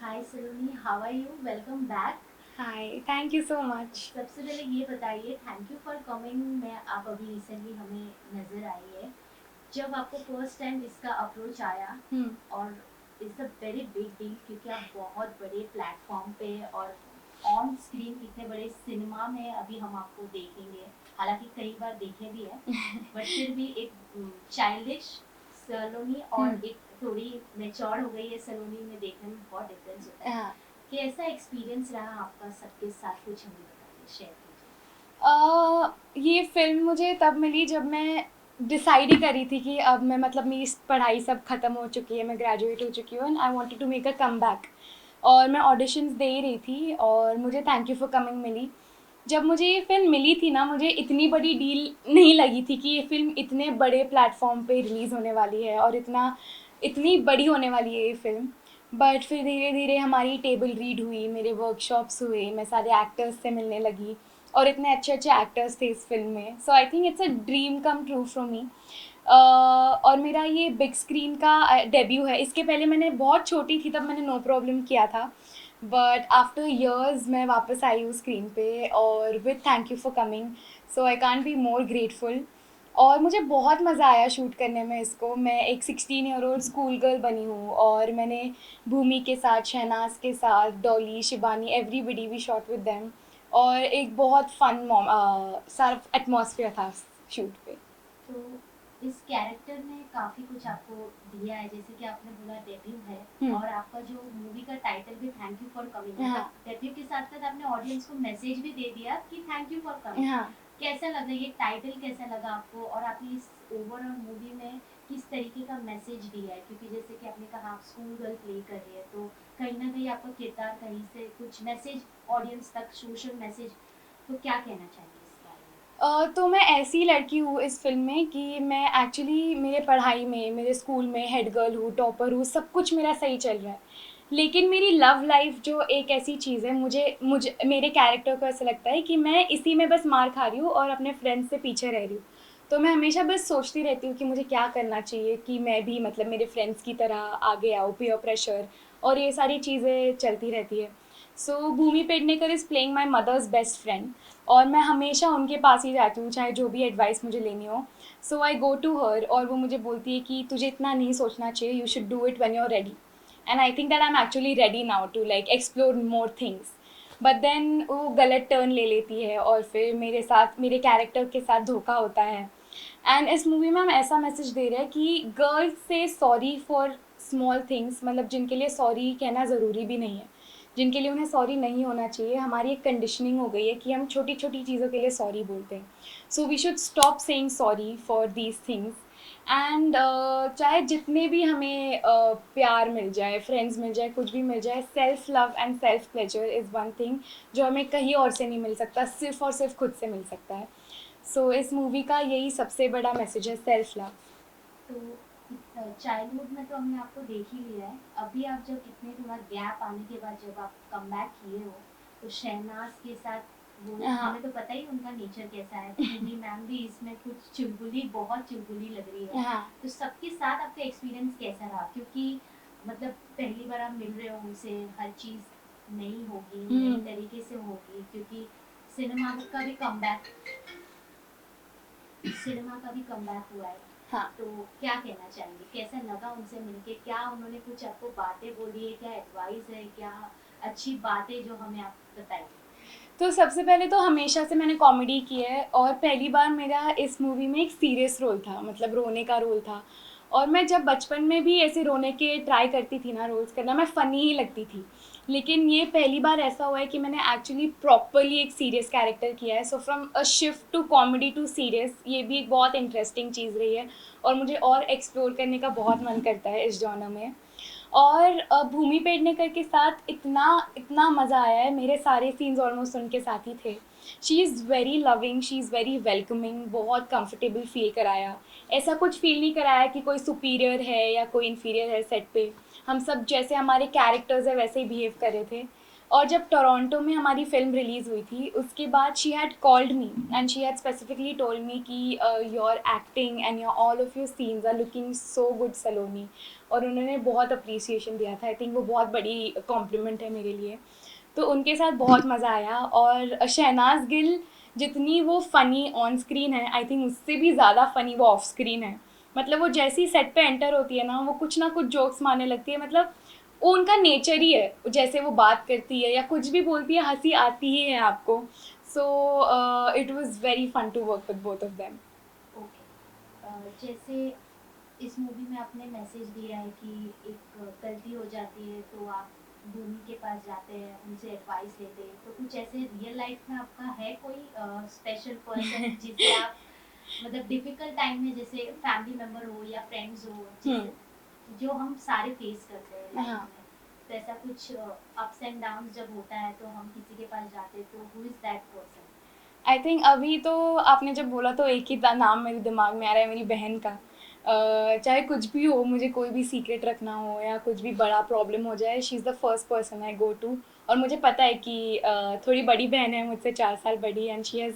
Hi Saloni, how are you? Welcome back. Hi, thank you so much. सबसे पहले ये बताइए, थैंक यू फॉर कमिंग में। आप अभी रिसेंटली हमें नज़र आई है। जब आपको फर्स्ट टाइम इसका अप्रोच आया, हम्म। और it's a very big deal क्योंकि आप बहुत बड़े प्लेटफॉर्म पे और ऑन स्क्रीन इतने बड़े सिनेमा में अभी हम आपको देखेंगे। हालांकि कई बार देखे भी है, बट फिर भी एक चाइल्डिश सलोनी और हम्म। एक थोड़ी मेच्योर हो गई है सलोनी में देखने में बहुत डिफरेंस होता है। हाँ। कैसा एक्सपीरियंस रहा आपका सबके साथ? कुछ हमें बताइए, शेयर कीजिए। ये फिल्म मुझे तब मिली जब मैं डिसाइड ही करी थी कि अब मैं मतलब मेरी पढ़ाई सब ख़त्म हो चुकी है, मैं ग्रेजुएट हो चुकी हूँ and I wanted to make a comeback. और मैं ऑडिशंस दे ही रही थी और मुझे थैंक यू फॉर कमिंग मिली। जब मुझे ये फ़िल्म मिली थी ना, मुझे इतनी बड़ी डील नहीं लगी थी कि ये फ़िल्म इतने बड़े प्लेटफॉर्म पे रिलीज़ होने वाली है और इतनी बड़ी होने वाली है ये फ़िल्म। बट फिर धीरे धीरे हमारी टेबल रीड हुई, मेरे वर्कशॉप्स हुए, मैं सारे एक्टर्स से मिलने लगी और इतने अच्छे अच्छे एक्टर्स थे इस फिल्म में। So I think it's a dream come true for me. और मेरा ये बिग स्क्रीन का डेब्यू है। इसके पहले मैंने बहुत छोटी थी तब मैंने नो प्रॉब्लम किया था, बट आफ्टर ईयर्स मैं वापस आई हूँ स्क्रीन पे और with thank you for coming. So I can't be more grateful. और मुझे बहुत मज़ा आया शूट करने में इसको। मैं एक 16 ईयर ओल्ड स्कूल गर्ल बनी हूँ और मैंने भूमि के साथ, शहनाज के साथ, Dolly, Shibani, everybody we shot with them. और एक बहुत फन सारा एटमॉस्फेयर था शूट पे। तो इस कैरेक्टर ने काफ़ी कुछ आपको दिया है, जैसे कि आपने बोला डेब्यू है। हम्म। और आपका जो मूवी का टाइटल भी थैंक यू फॉर कमिंग, मतलब हाँ। डेब्यू के साथ साथ आपने ऑडियंस को मैसेज भी दे दिया कि थैंक यू फॉर कमिंग। हाँ। कैसा लगा ये टाइटल, कैसा लगा आपको? और आपने इस ओवरऑल मूवी में किस तरीके का मैसेज दिया है? क्योंकि जैसे कि आपने कहा आप स्कूल गर्ल प्ले कर रही है, तो कहीं ना कहीं आपका किरदार कहीं से कुछ मैसेज ऑडियंस तक, सोशल मैसेज, तो क्या कहना चाहेंगे इस बारे में? तो मैं ऐसी लड़की हूँ इस फिल्म में कि मैं एक्चुअली मेरे पढ़ाई में, मेरे स्कूल में हेड गर्ल हूँ, टॉपर हूँ, सब कुछ मेरा सही चल रहा है। लेकिन मेरी लव लाइफ जो एक ऐसी चीज़ है, मुझे मुझे मेरे कैरेक्टर को ऐसा लगता है कि मैं इसी में बस मार खा रही हूँ और अपने फ्रेंड्स से पीछे रह रही हूँ। तो मैं हमेशा बस सोचती रहती हूँ कि मुझे क्या करना चाहिए कि मैं भी मतलब मेरे फ्रेंड्स की तरह आगे आऊँ, पीयर प्रेशर और ये सारी चीज़ें चलती रहती है। So Bhumi Pednekar is playing my mother's best friend और मैं हमेशा उनके पास ही जाती हूँ चाहे जो भी एडवाइस मुझे लेनी हो। सो आई गो टू हर और वो मुझे बोलती है कि तुझे इतना नहीं सोचना चाहिए, you should do it when you are ready. And I think that I am actually ready now to like explore more things. But then वो गलत टर्न ले लेती है और फिर मेरे साथ, मेरे कैरेक्टर के साथ धोखा होता है। एंड इस मूवी में हम ऐसा मैसेज दे रहे हैं कि गर्ल्स से सॉरी फॉर स्मॉल थिंग्स, मतलब जिनके लिए सॉरी कहना ज़रूरी भी नहीं है, जिनके लिए उन्हें सॉरी नहीं होना चाहिए। हमारी एक कंडीशनिंग हो गई है कि हम छोटी छोटी चीज़ों के लिए सॉरी बोलते हैं। So we should stop saying sorry for these things. And चाहे जितने भी हमें प्यार मिल जाए, फ्रेंड्स मिल जाए, कुछ भी मिल जाए, self love and self pleasure is one thing जो हमें कहीं और से नहीं मिल सकता, सिर्फ और सिर्फ खुद से मिल सकता है। सो इस मूवी का यही सबसे बड़ा मैसेज है, सेल्फ लव। तो चाइल्डहुड में तो हमने आपको देख ही लिया है। अभी आप जब इतने थोड़ा गैप आने के बाद जब आप कम बैक किए हो, तो शहनाज के साथ, वो हाँ। हमें तो पता ही उनका नेचर कैसा है। भूमि मैम भी इसमें कुछ चुलबुली, बहुत चुलबुली लग रही है। हाँ। तो सबके साथ आपका एक्सपीरियंस कैसा रहा? क्योंकि मतलब पहली बार आप मिल रहे हो उनसे, हर चीज़ नई होगी, नई हम्म। तरीके से होगी, क्योंकि सिनेमा का भी कम सिनेमा का भी कमबैक हुआ है। हाँ। तो क्या कहना चाहेंगे, कैसा लगा उनसे मिलके? क्या उन्होंने कुछ आपको बातें बोली है? क्या एडवाइस है? क्या अच्छी बातें जो हमें आप बताएंगे? तो सबसे पहले तो हमेशा से मैंने कॉमेडी की है और पहली बार मेरा इस मूवी में एक सीरियस रोल था, मतलब रोने का रोल था। और मैं जब बचपन में भी ऐसे रोने के ट्राई करती थी ना रोल्स करना, मैं फ़नी ही लगती थी। लेकिन ये पहली बार ऐसा हुआ है कि मैंने एक्चुअली प्रॉपरली एक सीरियस कैरेक्टर किया है। So from a shift to comedy to serious, ये भी एक बहुत इंटरेस्टिंग चीज़ रही है और मुझे और एक्सप्लोर करने का बहुत मन करता है इस जॉनर में। और भूमि पेडनेकर के साथ इतना इतना मज़ा आया है, मेरे सारे सीन्स ऑलमोस्ट उनके साथ ही थे। She is very loving, she is very welcoming, बहुत कंफर्टेबल फील कराया। ऐसा कुछ फील नहीं कराया कि कोई सुपीरियर है या कोई इन्फीरियर है सेट पे। हम सब जैसे हमारे कैरेक्टर्स है वैसे ही बिहेव कर रहे थे। और जब टोरंटो में हमारी फ़िल्म रिलीज़ हुई थी, उसके बाद she had called me and she had specifically told me कि your acting and your all of your scenes are looking so good Saloni. और उन्होंने बहुत अप्रिसिएशन दिया था। आई थिंक वो बहुत बड़ी कॉम्प्लीमेंट है मेरे लिए। तो उनके साथ बहुत मज़ा आया। और शहनाज गिल जितनी वो फ़नी ऑन स्क्रीन है, आई थिंक उससे भी ज़्यादा फ़नी वो ऑफ स्क्रीन है। मतलब वो जैसी सेट पे एंटर होती है ना कुछ जोक्स मारने लगती है। मतलब वो उनका नेचर ही है, जैसे वो बात करती है या कुछ भी बोलती है, हंसी आती ही है आपको। So it was very fun to work with both of them. Okay, जैसे इस मूवी में आपने मैसेज दिया है कि एक गलती हो जाती है तो आप भूमि के पास जाते हैं, उनसे एडवाइस लेते हैं, तो कुछ ऐसे रियल लाइफ में आपका है कोई स्पेशल पर्सन जिसे आप मतलब डिफिकल्ट टाइम में, जैसे फैमिली मेंबर हो या फ्रेंड्स हो, जिसे जो हम सारे फेस करते हैं लाइफ हाँ, में, तो ऐसा कुछ अप्स एंड डाउन्स जब होता है तो हम किसी के पास जाते हैं, तो who is that person? I think अभी तो आपने जब बोला तो एक ही नाम मेरे दिमाग में आ रहा है, मेरी बहन का। चाहे कुछ भी हो, मुझे कोई भी सीक्रेट रखना हो या कुछ भी बड़ा प्रॉब्लम हो जाए, she is the first person I go to. और मुझे पता है कि थोड़ी बड़ी बहन है मुझसे, 4 साल बड़ी, and she has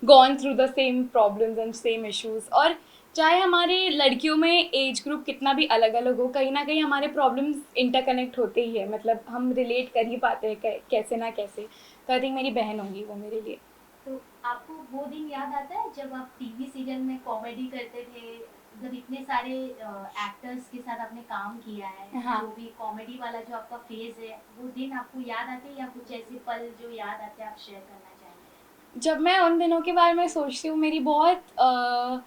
gone through the same problems and same issues. और चाहे हमारे लड़कियों में एज ग्रुप कितना भी अलग अलग हो, कहीं ना कहीं हमारे प्रॉब्लम्स इंटरकनेक्ट होते ही है। मतलब हम रिलेट कर ही पाते हैं कैसे ना कैसे। तो आई थिंक मेरी बहन होगी वो मेरे लिए। तो आपको वो दिन याद आता है जब आप टीवी सीरियल में कॉमेडी करते थे, जब इतने सारे एक्टर्स के साथ आपने काम किया है, हाँ, जो भी कॉमेडी वाला जो आपका फेज है, वो दिन आपको याद आते हैं या कुछ ऐसे पल जो याद आते हैं आप शेयर करना चाहेंगे? जब मैं उन दिनों के बारे में सोचती हूँ, मेरी बहुत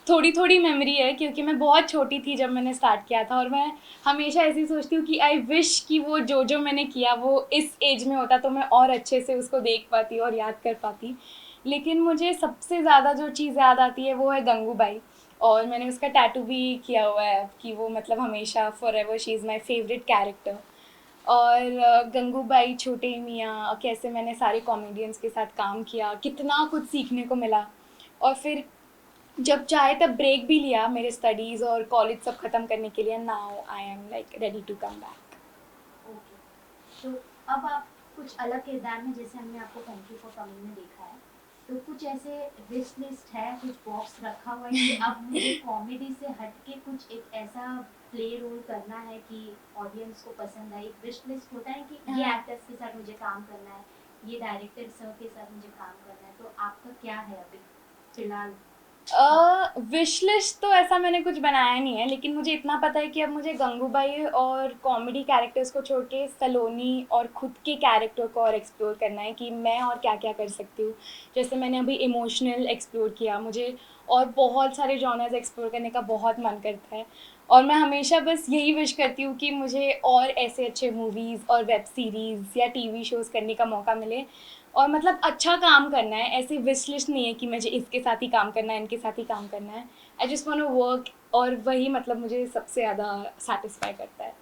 थोड़ी थोड़ी मेमोरी है, क्योंकि मैं बहुत छोटी थी जब मैंने स्टार्ट किया था। और मैं हमेशा ऐसी सोचती हूँ कि आई विश कि वो जो मैंने किया वो इस एज में होता, तो मैं और अच्छे से उसको देख पाती और याद कर पाती। लेकिन मुझे सबसे ज़्यादा जो चीज़ याद आती है वो है गंगूबाई। और मैंने उसका टैटू भी किया हुआ है कि वो मतलब हमेशा for ever she is my favourite character. और गंगूबाई, छोटे मियाँ, कैसे मैंने सारे कॉमेडियंस के साथ काम किया, कितना कुछ सीखने को मिला। और फिर जब चाहे तब ब्रेक भी लिया मेरे स्टडीज़ और कॉलेज सब ख़त्म करने के लिए। Now I am like ready to come back. Okay, तो अब आप कुछ अलग किरदार में, जैसे हमने आपको थैंक यू फॉर कमिंग में देखा है, तो कुछ ऐसे विश लिस्ट है, कुछ बॉक्स रखा हुआ है कि अब मुझे कॉमेडी से हट के कुछ एक ऐसा प्ले रोल करना है कि ऑडियंस को पसंद आए? एक विश लिस्ट होता है कि ये हाँ, एक्टर्स के साथ मुझे काम करना है, ये डायरेक्टर सर के साथ मुझे काम करना है, तो आपका क्या है अभी फिलहाल थॉट? विश लिस्ट तो ऐसा मैंने कुछ बनाया नहीं है, लेकिन मुझे इतना पता है कि अब मुझे गंगूबाई और कॉमेडी कैरेक्टर्स को छोड़ के सलोनी और खुद के कैरेक्टर को और एक्सप्लोर करना है कि मैं और क्या क्या कर सकती हूँ। जैसे मैंने अभी इमोशनल एक्सप्लोर किया, मुझे और बहुत सारे जॉनर्स एक्सप्लोर करने का बहुत मन करता है। और मैं हमेशा बस यही विश करती हूँ कि मुझे और ऐसे अच्छे मूवीज़ और वेब सीरीज़ या टीवी शोज़ करने का मौका मिले। और मतलब अच्छा काम करना है, ऐसी विश लिस्ट नहीं है कि मुझे इसके साथ ही काम करना है, इनके साथ ही काम करना है। I just want to work. और वही मतलब मुझे सबसे ज़्यादा सेटिस्फाई करता है।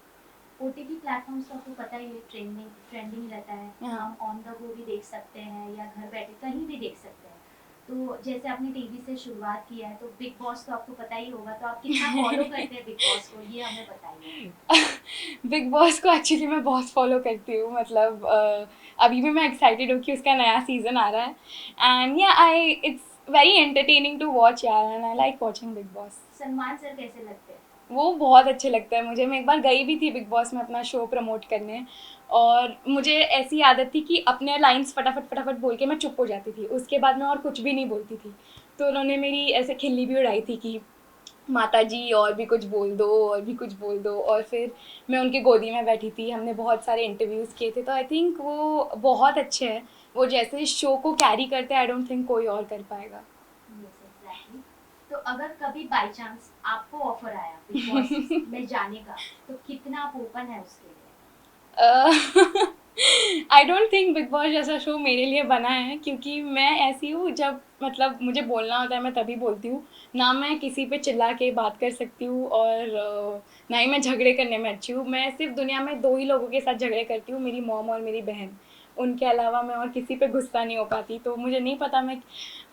ओटीटी प्लेटफॉर्म्स तो आपको पता ही है, ट्रेंडिंग ट्रेंडिंग रहता है, हाँ। हम ऑन द गो भी देख सकते हैं या घर बैठे कहीं भी देख सकते हैं। तो जैसे आपने टीवी से शुरुआत किया है, तो बिग बॉस तो आपको पता ही होगा, तो आप कितना फॉलो करते हैं बिग बॉस को, ये हमें बताइए। बिग बॉस को एक्चुअली मैं बहुत फॉलो करती हूँ। मतलब अभी भी मैं एक्साइटेड हूँ कि उसका नया सीज़न आ रहा है। And yeah I it's very entertaining to watch यार, and I like watching Bigg Boss. Salman sir कैसे लगते हैं? वो बहुत अच्छे लगता है मुझे। मैं एक बार गई भी थी बिग बॉस में अपना शो प्रमोट करने। और मुझे ऐसी आदत थी कि अपने लाइंस फटाफट फटाफट बोल के मैं चुप हो जाती थी, उसके बाद मैं और कुछ भी नहीं बोलती थी। तो उन्होंने मेरी ऐसे खिल्ली भी उड़ाई थी कि माता जी और भी कुछ बोल दो, और भी कुछ बोल दो। और फिर मैं उनकी गोदी में बैठी थी, हमने बहुत सारे इंटरव्यूज़ किए थे। तो आई थिंक वो बहुत अच्छे हैं। वो जैसे शो को कैरी करते हैं, आई डोंट थिंक कोई और कर पाएगा। Yes exactly. तो अगर कभी बाय चांस आपको ऑफर आया बिग बॉस में जाने का, तो कितना आप ओपन है उसके लिए? I don't think big boss जैसा शो मेरे लिए बना है, क्योंकि मैं ऐसी हूँ, जब मतलब मुझे बोलना होता है मैं तभी बोलती हूँ। ना मैं किसी पे चिल्ला के बात कर सकती हूँ, और ना ही मैं झगड़े करने में अच्छी हूँ। मैं सिर्फ दुनिया में दो ही लोगों के साथ झगड़े करती हूँ, मेरी मॉम और मेरी बहन। उनके अलावा मैं और किसी पे गुस्सा नहीं हो पाती। तो मुझे नहीं पता मैं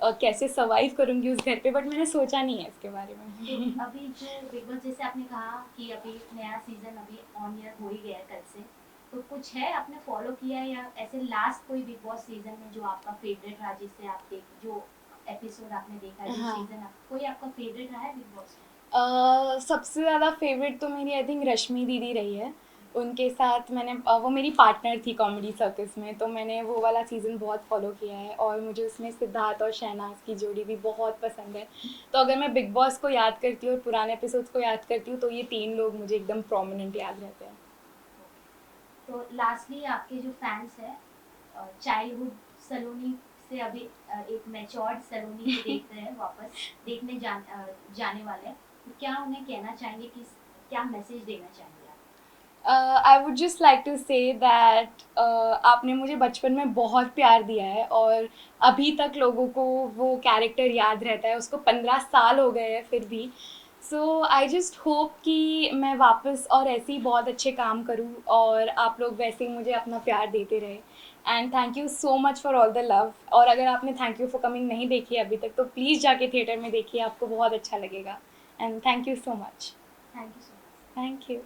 कैसे सर्वाइव करूँगी उस घर पे, बट मैंने सोचा नहीं है इसके बारे तो में। अभी जो बिग बॉस, जैसे आपने कहा कि अभी नया सीजन अभी ऑन ईयर हो ही गया है कल से, तो कुछ है आपने फॉलो किया है, या ऐसे लास्ट कोई बिग बॉस सीजन में जो आपका फेवरेट रहा, जिससे आप देख जो एपिसोड आपने देखा है, जो हाँ। सीजन कोई आपका फेवरेट रहा है बिग बॉस में? सबसे ज़्यादा फेवरेट तो मेरी आई थिंक रश्मि दीदी रही है। उनके साथ मैंने वो मेरी पार्टनर थी कॉमेडी सर्कस में, तो मैंने वो वाला सीज़न बहुत फॉलो किया है और मुझे उसमें सिद्धार्थ और शहनाज की जोड़ी भी बहुत पसंद है। तो अगर मैं बिग बॉस को याद करती हूँ और पुराने एपिसोड्स को याद करती हूँ तो ये 3 लोग मुझे एकदम प्रोमिनेंट याद रहते हैं। तो लास्टली आपके जो फैंस हैं, चाइल्डहुड सलोनी से अभी एक मैच्योर्ड सलोनी को देख रहे हैं, वापस जाने वाले हैं, तो क्या उन्हें कहना चाहेंगे, कि क्या मैसेज देना चाहेंगे आप? I would just like to say that आपने मुझे बचपन में बहुत प्यार दिया है और अभी तक लोगों को वो कैरेक्टर याद रहता है, उसको 15 साल हो गए हैं फिर भी। सो आई जस्ट होप कि मैं वापस और ऐसे ही बहुत अच्छे काम करूँ और आप लोग वैसे ही मुझे अपना प्यार देते रहे। And thank you so much for all the love. और अगर आपने थैंक यू फॉर कमिंग नहीं देखी है अभी तक तो प्लीज़ जाके थिएटर में देखिए, आपको बहुत अच्छा लगेगा। And thank you so much. Thank you so much. Thank you.